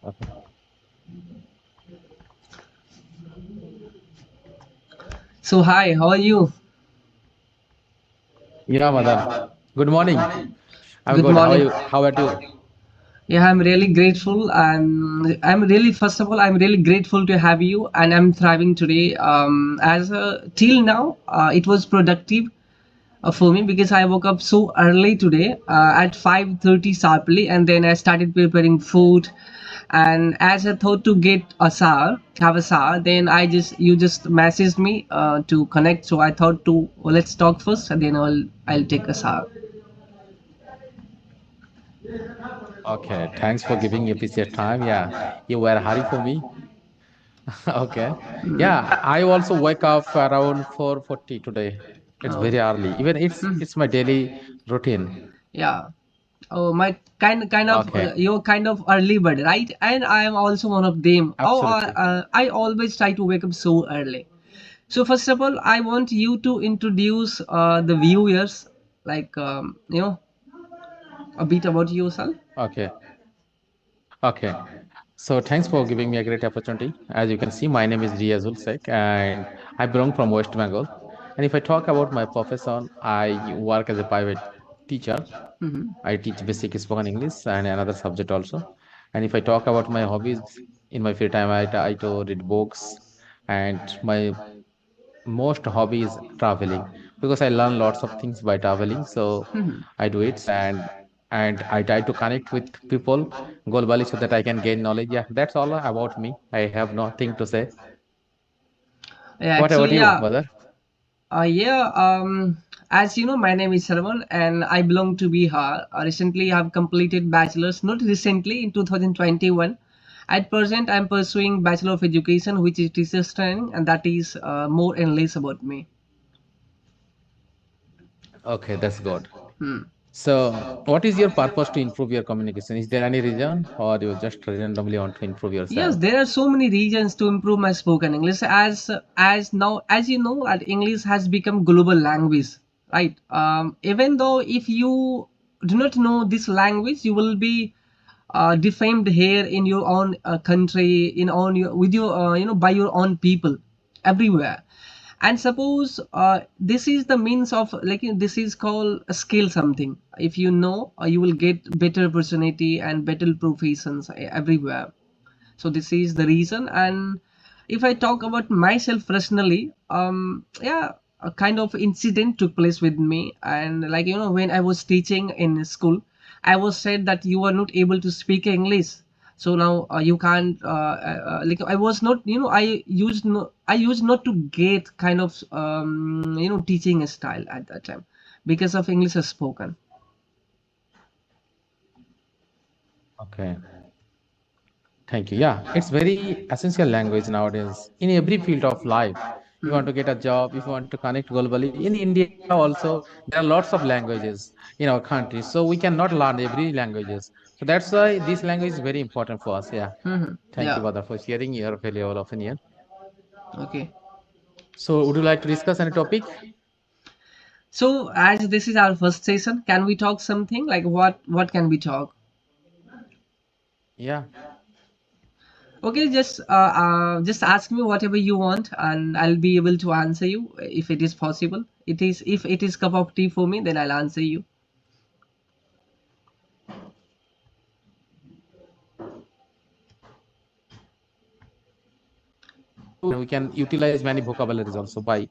Okay. So hi, how are you? Yeah, Madan. Good morning. I'm Good good. How are morning. you? How about you? Yeah, I'm really grateful. I'm really first of all, I'm really grateful to have you, and I'm thriving today. As till now, it was productive for me because I woke up so early today at 5:30 sharply, and then I started preparing food. And as I thought to get a shower, have a shower, then you just messaged me to connect. So I thought to let's talk first, and then I'll take a shower. Okay. Thanks for giving a piece of time. Yeah. You were hurry for me. Okay. Yeah. I also wake up around 4:40 today. It's Oh. very early. Even it's my daily routine. Yeah. Oh, my kind of Okay. you're kind of early bird, right? And I am also one of them. Absolutely. I always try to wake up so early. So first of all, I want you to introduce the viewers, like a bit about yourself. Okay. Okay. So thanks for giving me a great opportunity. As you can see, my name is Riazul Sheikh and I belong from West Bengal. And if I talk about my profession, I work as a private teacher. Hmm. I teach basic spoken English and another subject also. And if I talk about my hobbies, in my free time, I to read books, and my most hobby is traveling because I learn lots of things by traveling. So I do it, and I try to connect with people globally so that I can gain knowledge. Yeah, that's all about me. I have nothing to say. Yeah, What about actually, you, yeah. mother? Yeah, as you know, my name is Sharban and I belong to Bihar. Recently, I have completed bachelor's, not recently, in 2021. At present, I'm pursuing Bachelor of Education, which is teacher's training, and that is more and less about me. Okay, that's good. Hmm. So, what is your purpose to improve your communication? Is there any reason, or you just randomly want to improve Yes, yourself? there are so many reasons to improve my spoken English. As now, as you know, that English has become global language, right? Even though if you do not know this language, you will be defamed here in your own country, in on your with your by your own people everywhere. And suppose this is the means of like this is called a skill something. If you know, you will get better opportunity and better professions everywhere. So this is the reason. And if I talk about myself personally, yeah, a kind of incident took place with me. And like when I was teaching in school, I was said that you are not able to speak English, so now you can't like I was not, I used not to get kind of teaching style at that time because of English is spoken. Okay. Thank you. Yeah, it's very essential language nowadays in every field of life. You want to get a job, if you want to connect globally. In India also, there are lots of languages in our country, so we cannot learn every languages. So that's why this language is very important for us. Yeah. Thank you, Yeah. Bada, for sharing your valuable opinion. Okay. So, would you like to discuss any topic? So as this is our first session, can we talk something like what can we talk? Yeah. Okay, just ask me whatever you want, and I'll be able to answer you if it is possible. It is if it is cup of tea for me, then I'll answer you. We can utilize many vocabularies also by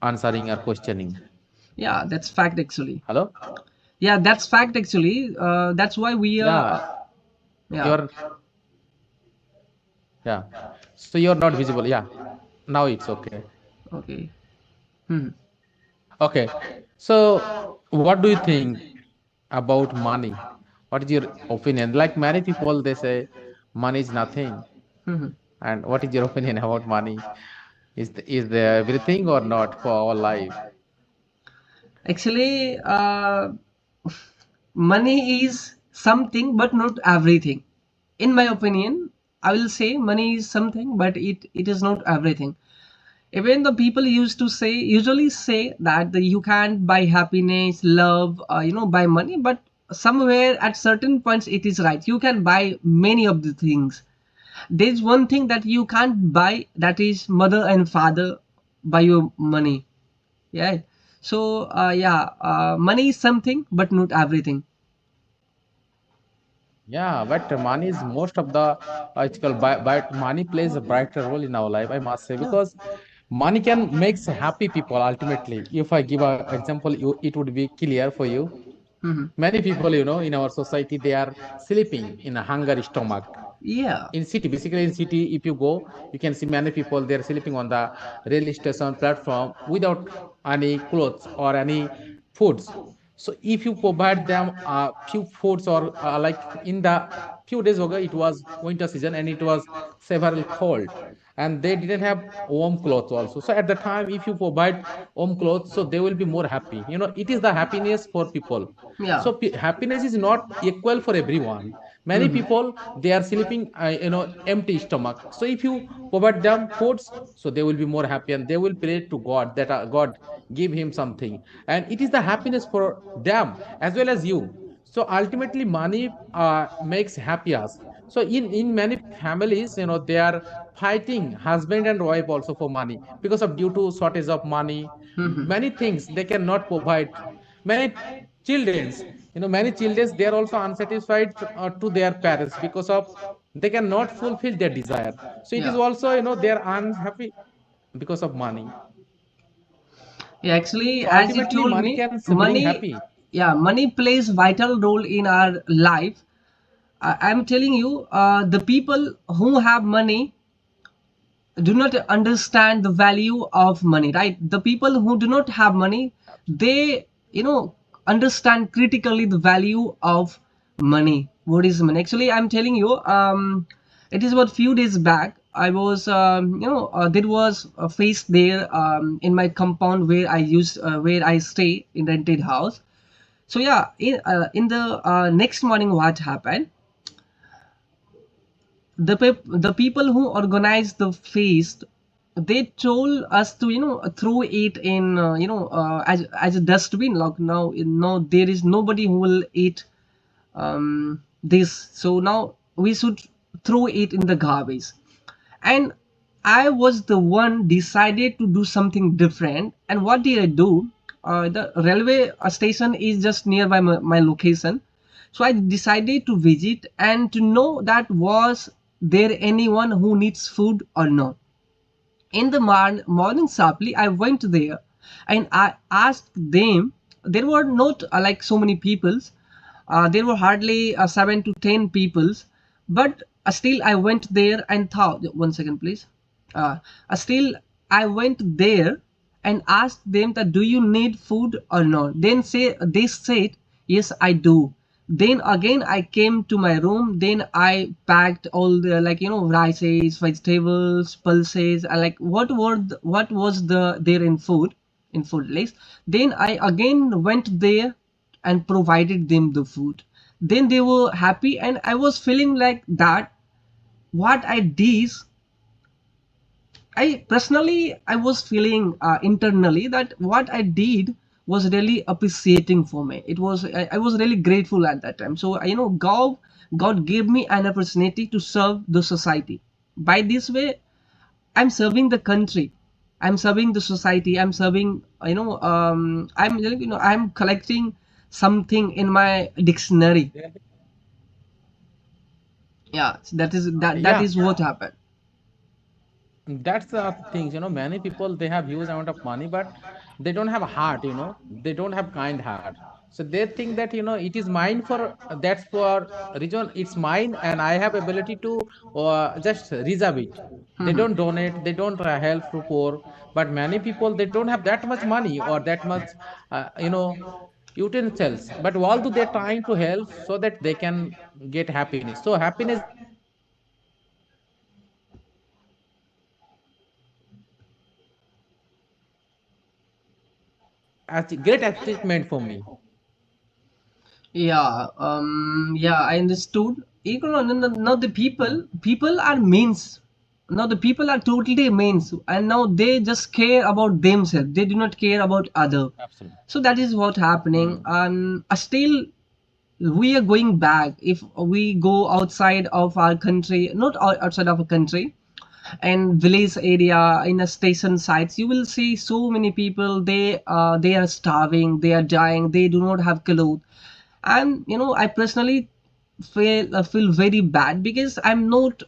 answering or questioning. Yeah, that's fact actually. Hello? Yeah, that's fact actually. That's why we are. Yeah, Yeah. you're, yeah. So you're not visible. Yeah. Now it's okay. Okay. Hmm. Okay. So, what do you think about money? What is your opinion? Like many people, they say money is nothing. Hmm. And what is your opinion about money? Is there everything or not for our life? Actually, money is something, but not everything. In my opinion, I will say money is something, but it is not everything. Even the people usually say that you can't buy happiness, love, by money. But somewhere at certain points it is right. You can buy many of the things. There's one thing that you can't buy, that is mother and father by your money. Yeah. So yeah, money is something, but not everything. Yeah, but money is most of the it's called but money plays a brighter role in our life, I must say, Yeah. because money can makes happy people ultimately. If I give a example, it would be clear for you. Hmm. Many people, in our society, they are sleeping in a hungry stomach. Yeah. In city, basically in city, if you go, you can see many people they're sleeping on the railway station platform without any clothes or any foods. So if you provide them a few foods, or like in the few days ago, it was winter season and it was several cold, and they didn't have warm clothes also. So at the time, if you provide warm clothes, so they will be more happy. It is the happiness for people. Yeah. So happiness is not equal for everyone. Many Hmm. people, they are sleeping empty stomach. So if you provide them foods, so they will be more happy and they will pray to God that God give him something, and it is the happiness for them as well as you. So ultimately money makes happy us. So in many families, they are fighting husband and wife also for money, because of due to shortage of money. Hmm. Many things they cannot provide. Many children's, many children, they are also unsatisfied to their parents, because of they cannot fulfill their desire. So it is Yeah. also, they are unhappy because of money. Yeah, actually, So as you ultimately told money me, can bring money, happy. yeah, money plays vital role in our life. I'm telling you, the people who have money do not understand the value of money, right? The people who do not have money, they, understand critically the value of money. What is money? Actually, I'm telling you, it is about few days back. I was, there was a face there in my compound where where I stay in rented house. So yeah, in the next morning, what happened? The people who organized the feast, they told us to throw it in as a dustbin. Like now there is nobody who will eat this, so now we should throw it in the garbage. And I was the one decided to do something different. And what did I do? The railway station is just nearby my location, so I decided to visit and to know that was there anyone who needs food or not. In the morning sharply, I went there and I asked them. There were not like so many peoples. There were hardly 7 to 10 peoples, but still I went there and thought. One second, please. Still, I went there and asked them that do you need food or not. Then they said yes, I do. Then again I came to my room. Then I packed all the rices, vegetables, pulses. I like what was there in food list. Then I again went there and provided them the food. Then they were happy, and I was feeling like that. What I did, I personally, I was feeling internally that what I did was really appreciating for me. I was really grateful at that time. So God gave me an opportunity to serve the society. By this way, I'm serving the country. I'm serving the society. I'm serving. I'm collecting something in my dictionary. Yeah, so that Yeah, is what happened. that's the things. Many people, they have huge amount of money, but they don't have a heart. They don't have kind heart. So they think that it is mine for that's for reason it's mine, and I have ability to just reserve it. They Mhm. don't donate, they don't help to poor. But many people, they don't have that much money or that much utensils, but although they're trying to help so that they can get happiness. So happiness is a great achievement for me. Yeah, yeah, I understood. Now the people are means. Now the people are totally means, and now they just care about themselves. They do not care about other. Absolutely. So that is what happening. Hmm. And still, we are going back. If we go outside of our country, not outside of a country, and village area in a station sites, you will see so many people, they are starving, they are dying, they do not have clothes. And I personally feel very bad, because I'm not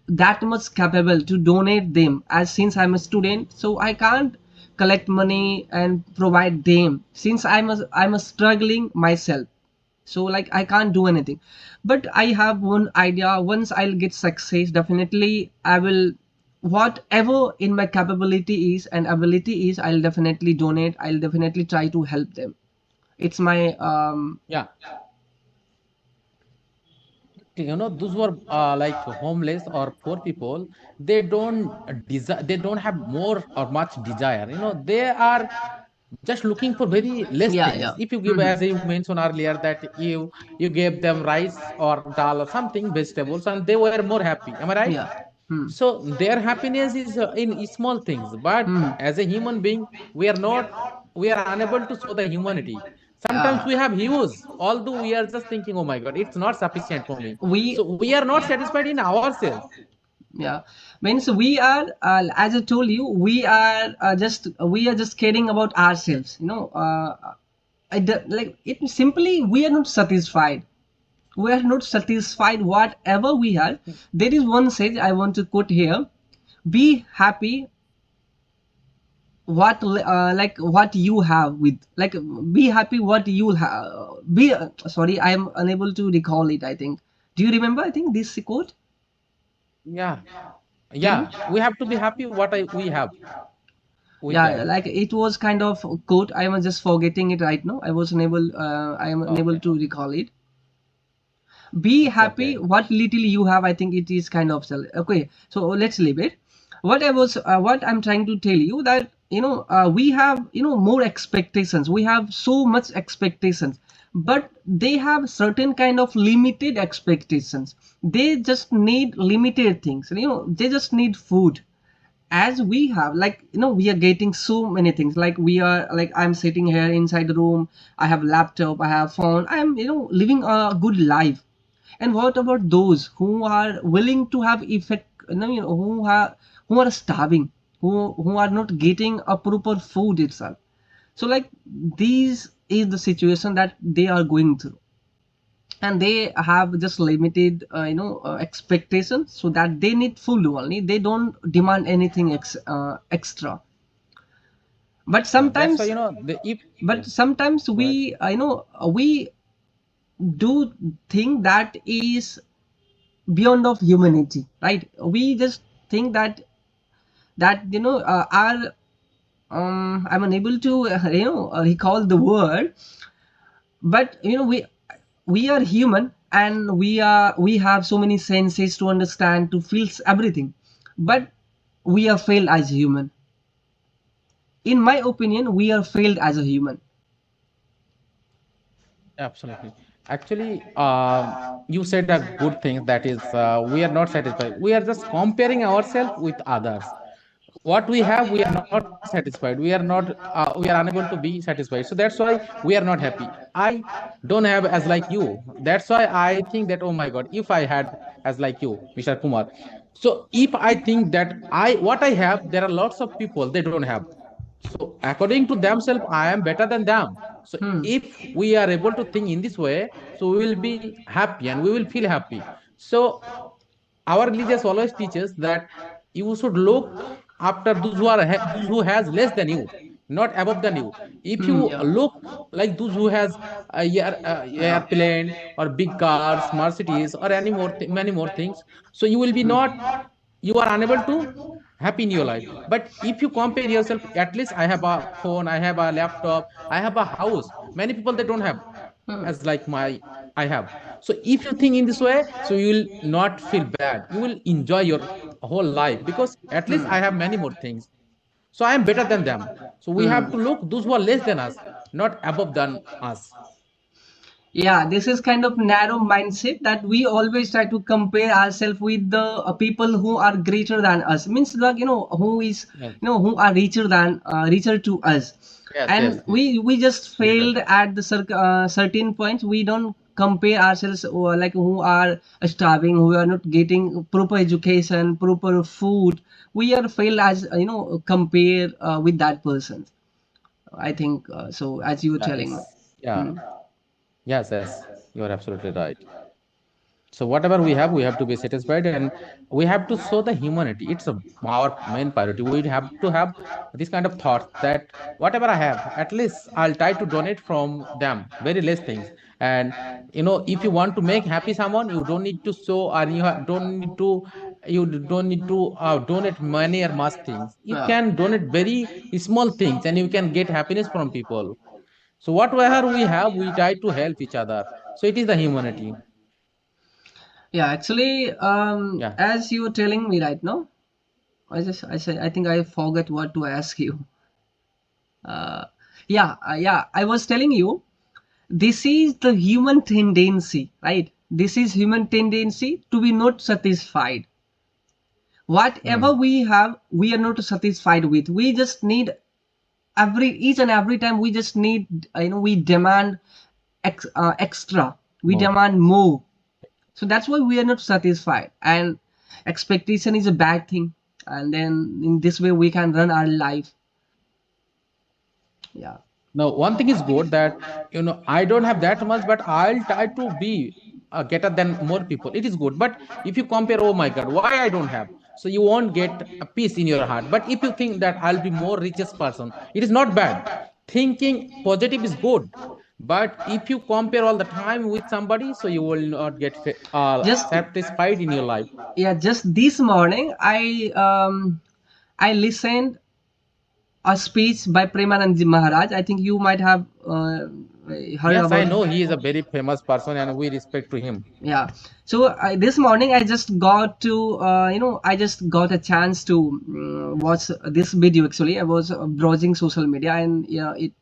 that much capable to donate them, as since I'm a student, so I can't collect money and provide them, since I'm a struggling myself. So like I can't do anything. But I have one idea: once I'll get success, definitely I will, whatever in my capability is and ability is, I'll definitely donate, I'll definitely try to help them. It's my Yeah, those who are like homeless or poor people, they don't desire, they don't have more or much desire, they are just looking for very less yeah, things. yeah. If you give, Hmm. as you mentioned earlier, that you gave them rice or dal or something vegetables, and they were more happy, am I right? Yeah. Hmm. So their happiness is in small things, but Hmm. as a human being, we are unable to show the humanity. Sometimes Yeah. we have huge, although we are just thinking, oh my god, it's not sufficient for me. We, So we are not satisfied in ourselves. yeah, means we are, as I told you, we are just caring about ourselves, like it simply, we are not satisfied. We are not satisfied whatever we have. There is one sage I want to quote here: be happy like what you have with, like, be happy what you have, be sorry, I am unable to recall it, I think. Do you remember, I think, this quote? Yeah, Tell me. yeah, we have to be happy what we have with Yeah, that. like it was kind of a quote, I am just forgetting it right now, I am unable Okay, to recall it. Be it's happy okay. what little you have, I think it is kind of okay, so let's leave it. What I'm trying to tell you, that we have, more expectations, we have so much expectations, but they have certain kind of limited expectations. They just need limited things, they just need food. As we have, like, we are getting so many things, like we are, like, I'm sitting here inside the room, I have laptop, I have phone, I'm, living a good life. And what about those who are willing to have effect, who are starving, who are not getting a proper food itself? So like, these is the situation that they are going through, and they have just limited expectations, so that they need food only, they don't demand anything extra. But Yeah, that's why sometimes, the if but yes, sometimes go ahead. we, we do think that is beyond of humanity, right? We just think that our, I'm unable to recall the word, but we are human, and we have so many senses to understand, to feel everything, but we are failed as human. In my opinion, we are failed as a human. Absolutely. Actually, you said a good thing, that is, we are not satisfied. We are just comparing ourselves with others. What we have, we are not satisfied. We are unable to be satisfied. So that's why we are not happy. I don't have as like you. That's why I think that, oh my God, if I had as like you, Mr. Kumar. So if I think that what I have, there are lots of people they don't have. So according to themselves, I am better than them. So Hmm. if we are able to think in this way, so we will be happy and we will feel happy. So our religious always teaches that you should look after those who those who has less than you, not above than you. If Hmm. you Yeah. look like those who has Yeah. airplane or big cars, Mercedes, or many more things, so you will be not, you are unable to happy in your life. But if you compare yourself, at least I have a phone, I have a laptop, I have a house, many people they don't have Hmm. as like my I have. So if you think in this way, so you will not feel bad, you will enjoy your whole life, because at least Hmm. I have many more things, so I am better than them. So we Hmm. have to look those who are less than us, not above than us. Yeah, this is kind of narrow mindset, that we always try to compare ourselves with the people who are greater than us, means like, who is, Yes, who are richer to us. yes, And yes, yes. we just Greater failed than. at the certain points, we don't compare ourselves, or like who are starving, who are not getting proper education, proper food, we are fail as compare with that person. I think so, as you were telling me. Yes. Yeah. Hmm. Yes, yes. You are absolutely right. So whatever we have to be satisfied, and we have to show the humanity. It's our main priority. We have to have this kind of thoughts that whatever I have, at least I'll try to donate from them, very less things. And if you want to make happy someone, you don't need to show, or you don't need to donate money or much things. You Yeah. can donate very small things, and you can get happiness from people. So whatever we have, we try to help each other. So it is the humanity. Yeah, actually, Yeah. as you were telling me right now, I said, I think I forgot what to ask you. Uh, yeah, I was telling you, this is the human tendency, right? This is human tendency to be not satisfied. Whatever Hmm. we have, we are not satisfied with. We just need each and every time. We just need, we demand extra. We More. demand more. So that's why we are not satisfied, and expectation is a bad thing. And then in this way we can run our life. Yeah. Now, one thing is good that I don't have that much, but I'll try to be better than more people. It is good. But if you compare, oh my God, why I don't have? So you won't get a peace in your heart. But if you think that I'll be more richest person, it is not bad. Thinking positive is good. But if you compare all the time with somebody, so you will not get Just satisfied in your life. yeah, just this morning I listened a speech by Premanandji Maharaj. I think you might have heard Yes, I about. know he is a very famous person, and we respect to him. Yeah. So this morning I just got to I just got a chance to watch this video. Actually, I was browsing social media, and yeah, it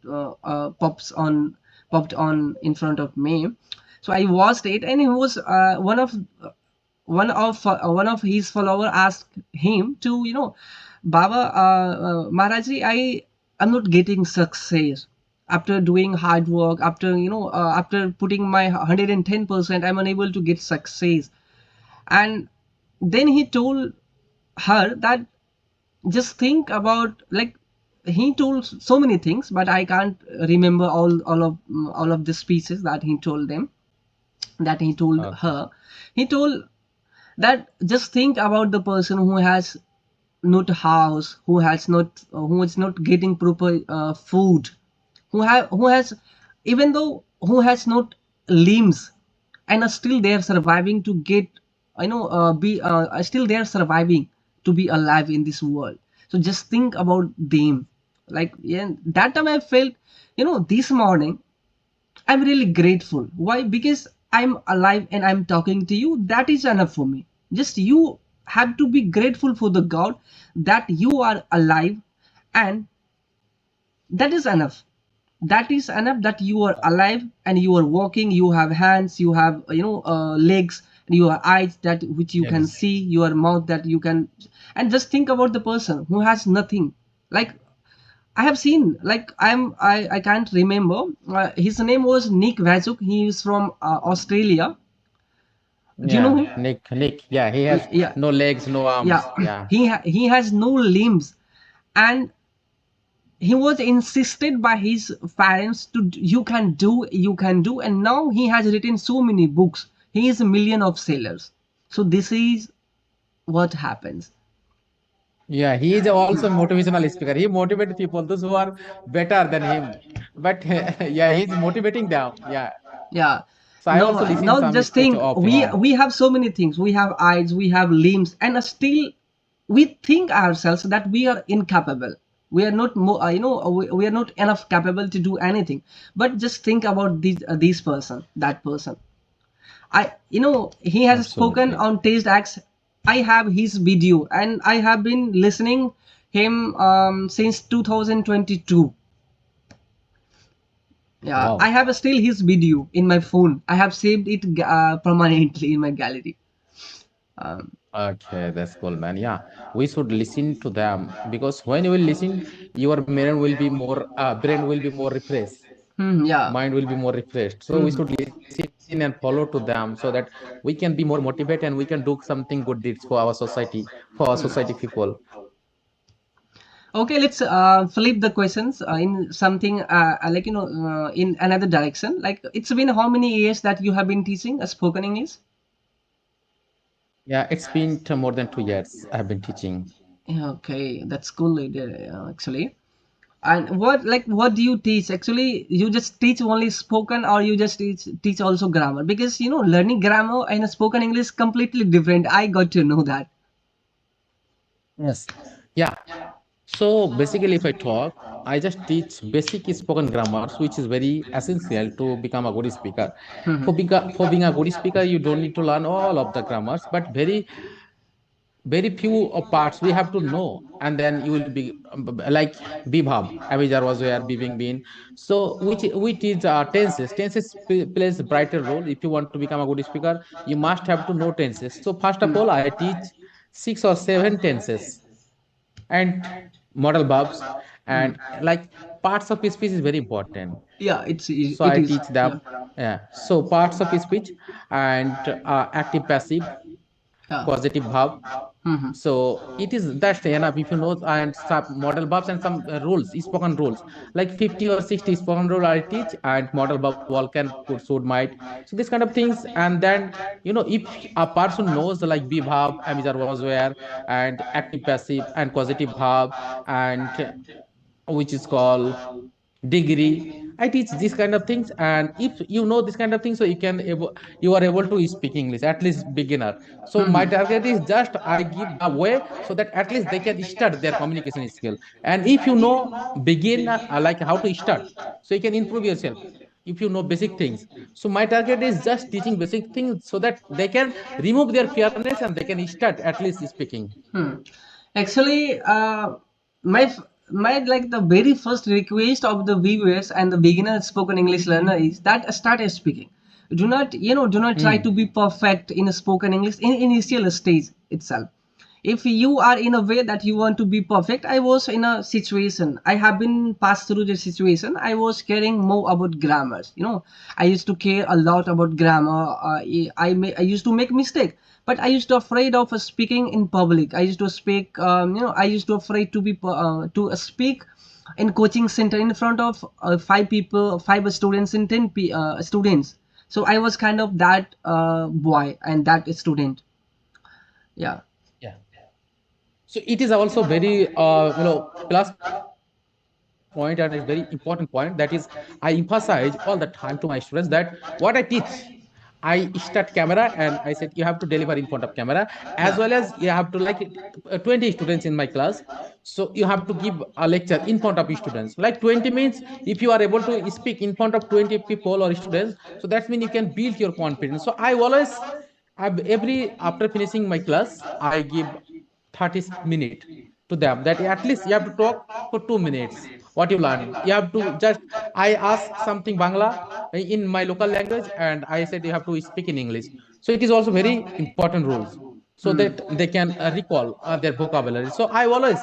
popped on in front of me. So I watched it, and he was one of his follower asked him to, Baba, Maharaji, I am not getting success after doing hard work, after after putting my 110%, I'm unable to get success. And then he told her that, just think about, like, he told so many things, but I can't remember all of the speeches that he told them, that he told Okay. her. He told that, just think about the person who has not a house, who is not getting proper food, who has, even though who has not limbs, and are still they are surviving to get, be still they are surviving to be alive in this world. So just think about them. Like, yeah, that time I felt, this morning I'm really grateful. Why? Because I'm alive and I'm talking to you. That is enough for me. Just you have to be grateful for the God that you are alive, and that is enough. That is enough, that you are alive and you are walking, you have hands, you have, legs, your eyes that which you can Yes. see, your mouth that you can. And just think about the person who has nothing. Like, I have seen, like, I can't remember. His name was Nick Vazuk. He is from Australia. Do you know Yeah, him? Nick. Yeah, he has Yeah, no legs, no yeah. arms. Yeah. He has no limbs, and he was insisted by his parents to, you can do, and now he has written so many books. He is a million of sellers. So this is what happens. Yeah, he is also motivational speaker. He motivates people, those who are better than him. But yeah, he's motivating them. Yeah. Yeah. So I Now, also listen some just speech think, of him. we have so many things. We have eyes, we have limbs, and still we think ourselves that we are incapable. We are not more, we are not enough capable to do anything. But just think about this person, that person. He has spoken Absolutely. on taste acts. I have his video, and I have been listening him since 2022. Yeah, I Wow. have still his video in my phone. I have saved it permanently in my gallery. Um, Okay, that's cool, man. Yeah, we should listen to them because when you will listen, your brain will be more refreshed, yeah. mind will be more refreshed. So we Mhm. should listen listen and follow to them, so that we can be more motivated and we can do something good deeds for our society people. Okay, let's flip the questions in something like in another direction. Like, it's been how many years that you have been teaching a spoken English? Yeah, it's been more than 2 years I have been teaching. Yeah, okay, that's cool, actually. And what do you teach? Actually, you just teach only spoken, or you just teach also grammar? Because learning grammar and a spoken English completely different. I got to know that. Yes. Yeah. So basically, if I talk, I just teach basic spoken grammars, which is very essential to become a good speaker. For being a good speaker, you don't need to learn all of the grammars, but very few of parts we have to know, and then you will be like bibhab, avijar was where, be being been. So which is tenses. Plays a brighter role. If you want to become a good speaker, you must have to know tenses. So first of all, I teach 6 or 7 tenses and model verbs, Hmm. and like parts of speech is very important. Yeah, So it I is. teach Yeah. them. Yeah, so parts of speech and active passive, Yeah. causative verb. Hmm. So it is that's enough if you know, and some model verbs and some rules, spoken rules, like 50 or 60 spoken rule I teach, and model verb all can, could, should, might. So this kind of things. And then if a person knows like be verb, am, is, are, was, where, and active passive and causative verb, and which is called degree, I teach these kind of things. And if you know this kind of things, so you are able to speak English, at least beginner. So my target is just I give the way, so that at least they can start their communication skill. And if you know begin like how to start, so you can improve yourself if you know basic things. So my target is just teaching basic things, so that they can remove their fearness and they can start at least speaking. Hmm. Actually, my f- my like the very first request of the viewers and the beginner spoken English learner is that start speaking. Do not try to Hmm. be perfect in a spoken English in initial stage itself. If you are in a way that you want to be perfect, I was in a situation, I have been passed through the situation. I was caring more about grammars. I used to care a lot about grammar. I used to make mistake, but I used to afraid of speaking in public. I used to speak, I used to afraid to to speak in coaching center in front of 5 people, 5 students and 10 students. So I was kind of that boy and that student. Yeah. Yeah. So it is also very plus point, and it's very important point, that is I emphasize all the time to my students that what I teach, I start camera and I said you have to deliver in front of camera, as well as you have to like 20 students in my class. So you have to give a lecture in front of students. Like 20 means if you are able to speak in front of 20 people or students, so that means you can build your confidence. So I always, every after finishing my class, I give 30 minutes to them, that at least you have to talk for 2 minutes what you learn. You have to just, I ask something Bangla in my local language, and I said you have to speak in English. So it is also very important rules, so Hmm. that they can recall their vocabulary. So I always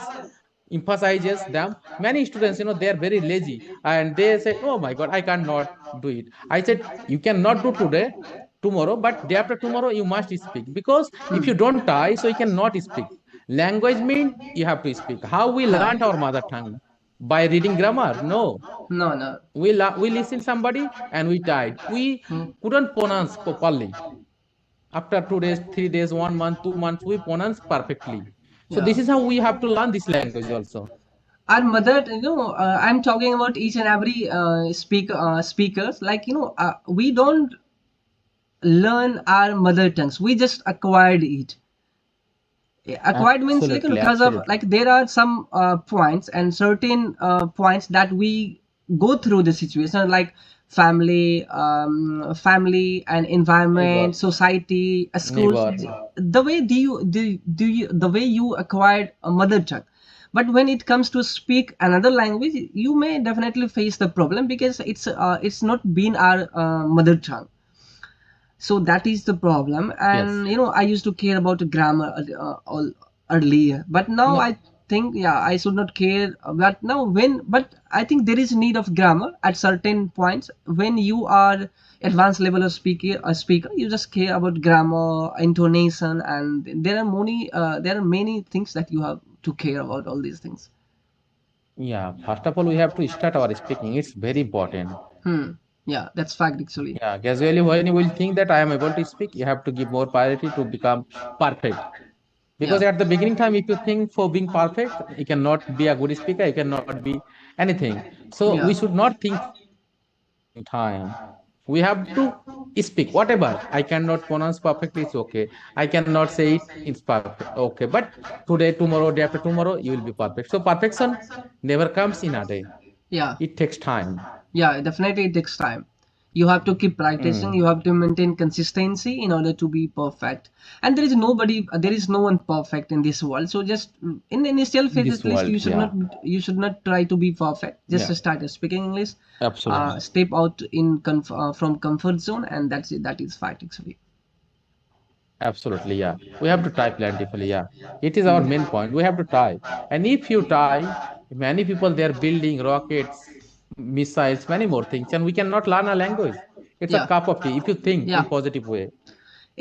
emphasizes them. Many students, they are very lazy, and they said, oh my god, I cannot do it. I said you cannot do today, tomorrow, but day after tomorrow you must speak, because if you don't try, so you cannot speak. Language mean you have to speak. How we learned our mother tongue? By reading grammar? No. No, no. We listen somebody and we died. We Hmm. couldn't pronounce properly. After 2 days, 3 days, 1 month, 2 months, we pronounce perfectly. So Yeah. this is how we have to learn this language also. Our mother, I'm talking about each and every speakers. Like, we don't learn our mother tongues. We just acquired it. Acquired means, like, Absolutely, because of, absolutely. like, there are some points and certain points that we go through the situation, like family and environment, Neighbors, society, schools. neighbor. The way the way you acquired a mother tongue. But when it comes to speak another language, you may definitely face the problem, because it's not been our mother tongue. So that is the problem. And Yes. I used to care about the grammar earlier, but now No. I think, yeah, I should not care. But now, when but I think there is need of grammar at certain points when you are advanced level of speaker, you just care about grammar, intonation, and there are many things that you have to care about all these things. Yeah, first of all, we have to start our speaking. It's very important. Hmm. Yeah, that's fact actually. Yeah, gradually, when you will think that I am able to speak, you have to give more priority to become perfect. Yeah. Because at the beginning time, if you think for being perfect, you cannot be a good speaker, you cannot be anything. So Yeah. we should not think time. We have to speak whatever. I cannot pronounce perfectly, it's okay. I cannot say it, it's perfect. Okay. But today, tomorrow, day after tomorrow, you will be perfect. So perfection never comes in a day. Yeah. It takes time. Yeah, definitely it takes time. You have to keep practicing, Mm. you have to maintain consistency in order to be perfect. And there is no one perfect in this world. So just in the initial phase This at least, world, yeah. you should not try to be perfect. Just Yeah, to start speaking English, absolutely. step out from comfort zone, and that's it. That is fact actually. Absolutely, yeah. We have to try plentifully, yeah. It is our Hmm. main point. We have to try. And if you try, many people they are building rockets, missiles, many more things, and we cannot learn a language. It's a Yeah. cup of tea if you think in Yeah. positive way.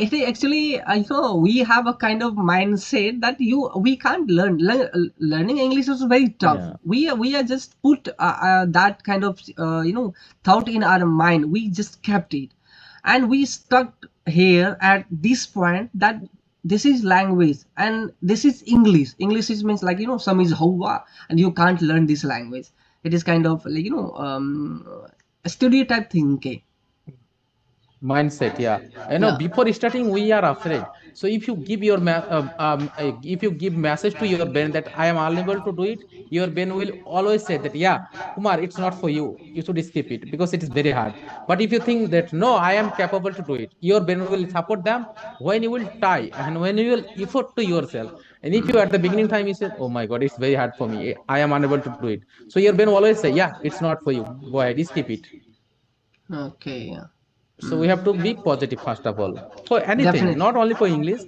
It is actually, we have a kind of mindset that we can't learning English is very tough. Yeah. We are just put that kind of thought in our mind. We just kept it, and we stuck here at this point that this is language and this is English. English is means like some is Hawa, and you can't learn this language. It is kind of like a stereotype thing. Okay. Mindset, yeah. Yeah. Before starting, we are afraid. So if you give your if you give message to your brain that I am unable to do it, your brain will always say that, yeah, Kumar, it's not for you. You should skip it because it is very hard. But if you think that no, I am capable to do it, your brain will support them when you will try and when you will effort to yourself. And if you at the beginning time you said, oh my God, it's very hard for me. I am unable to do it. So your brain will always say, yeah, it's not for you. Go ahead, skip it. Okay. Yeah. So we have to be positive first of all for anything, Definitely. not only for English,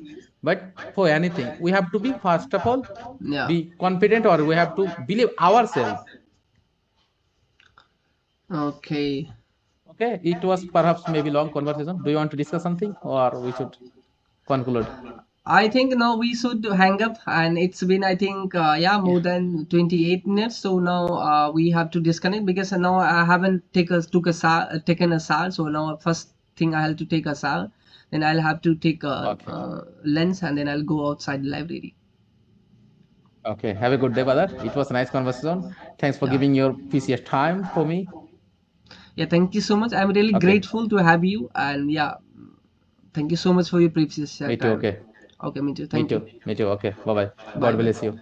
but for anything. We have to be first of all Yeah. be confident or we have to believe ourselves. Okay. Okay, it was perhaps maybe long conversation. Do you want to discuss something or we should conclude? I think now we should hang up, and it's been I think yeah, more Yeah. than 28 minutes. So now we have to disconnect because now I haven't taken a sal. So now first thing I have to take a sal, then I'll have to take a Okay. lens, and then I'll go outside the library. Okay. Have a good day, brother. It was a nice conversation. Thanks for Yeah. giving your precious time for me. Yeah. Thank you so much. I'm really Okay. grateful to have you, and yeah, thank you so much for your precious Me too. time. Okay. Okay, me too. Me Thank you. too. Me too. Okay. Bye bye. Bye God bye. bless you.